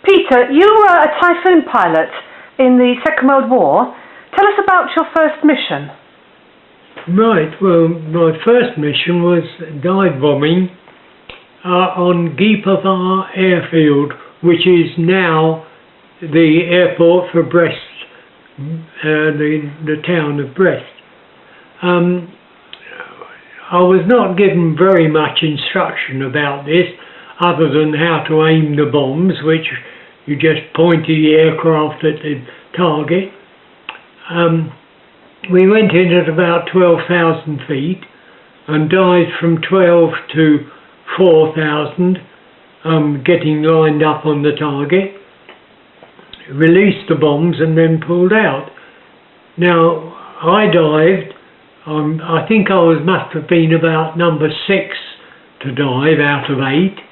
Peter, you were a Typhoon pilot in the Second World War. Tell us about your first mission. Right, well, my first mission was dive bombing on Giepervar airfield, which is now the airport for Brest, the town of Brest. I was not given very much instruction about this, other than how to aim the bombs, which you just pointed the aircraft at the target. We went in at about 12,000 feet and dived from 12 to 4,000, getting lined up on the target, released the bombs and then pulled out. Now, I dived, I think I must have been about number 6 to dive out of 8.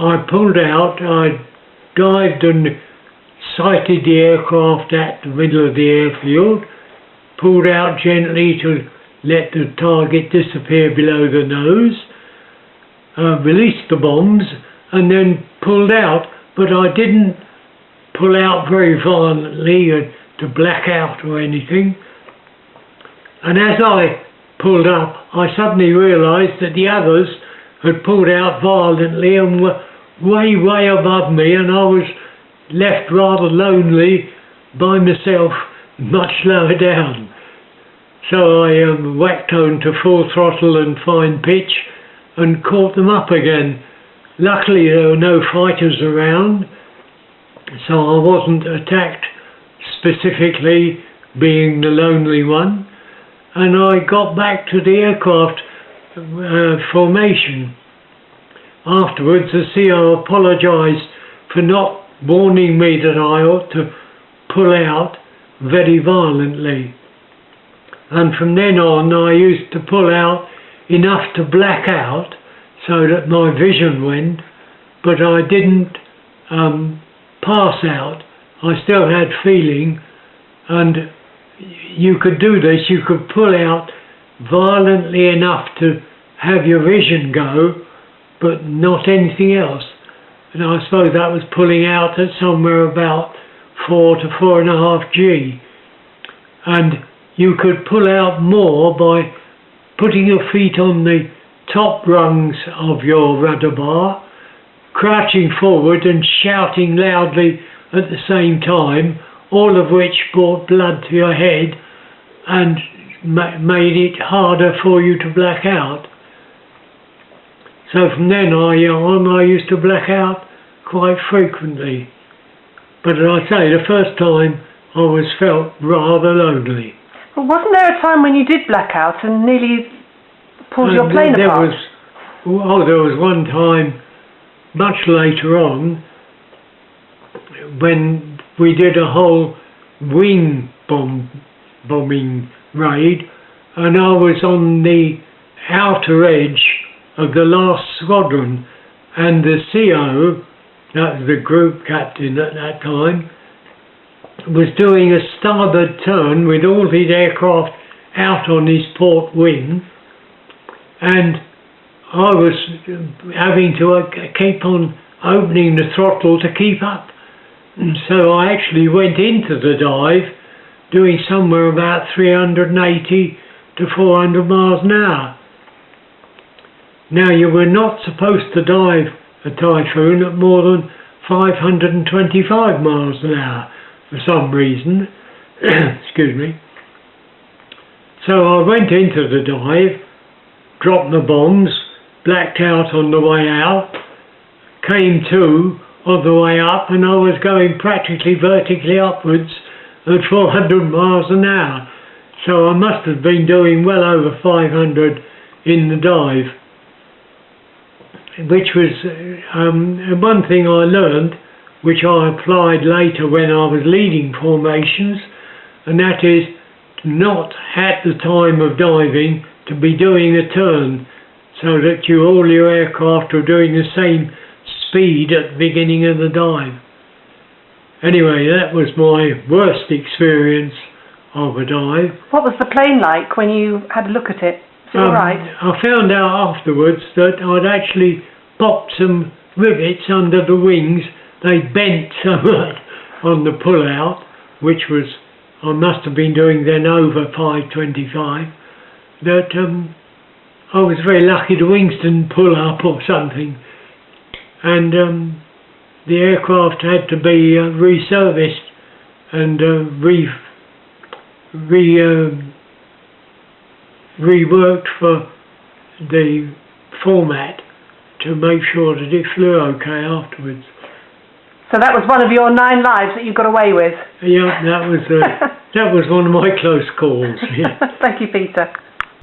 I pulled out, I dived and sighted the aircraft at the middle of the airfield, pulled out gently to let the target disappear below the nose, released the bombs and then pulled out, but I didn't pull out very violently to black out or anything. And as I pulled up, I suddenly realised that the others had pulled out violently and were way above me, and I was left rather lonely by myself, much lower down. So I whacked on to full throttle and fine pitch and caught them up again. Luckily there were no fighters around, so I wasn't attacked specifically, being the lonely one, and I got back to the aircraft formation. Afterwards the CO apologised for not warning me that I ought to pull out very violently, and from then on I used to pull out enough to black out so that my vision went, but I didn't pass out. I still had feeling, and you could do this, you could pull out violently enough to have your vision go, but not anything else. And I suppose that was pulling out at somewhere about 4 to 4.5 G. And you could pull out more by putting your feet on the top rungs of your rudder bar, crouching forward and shouting loudly at the same time, all of which brought blood to your head and made it harder for you to black out. So from then on, I used to black out quite frequently. But as I say, the first time I felt rather lonely. Well, wasn't there a time when you did black out and nearly pulled your plane apart? There was one time much later on when we did a whole wing bombing raid, and I was on the outer edge of the last squadron, and the CO, that was the group captain at that time, was doing a starboard turn with all his aircraft out on his port wing, and I was having to keep on opening the throttle to keep up. And so I actually went into the dive doing somewhere about 380 to 400 miles an hour. Now, you were not supposed to dive a Typhoon at more than 525 miles an hour for some reason. Excuse me. So I went into the dive, dropped the bombs, blacked out on the way out, came to on the way up, and I was going practically vertically upwards at 400 miles an hour. So I must have been doing well over 500 in the dive, which was one thing I learned, which I applied later when I was leading formations, and that is not at the time of diving to be doing a turn, so that all your aircraft are doing the same speed at the beginning of the dive. Anyway, that was my worst experience of a dive. What was the plane like when you had a look at it? Is it all right? I found out afterwards that I'd actually popped some rivets under the wings, they bent so much on the pull-out, which was, I must have been doing then over 525, that I was very lucky the wings didn't pull up or something, and the aircraft had to be reserviced and reworked for the format to make sure that it flew okay afterwards. So that was one of your 9 lives that you got away with? Yeah, that was one of my close calls. Yeah. Thank you, Peter.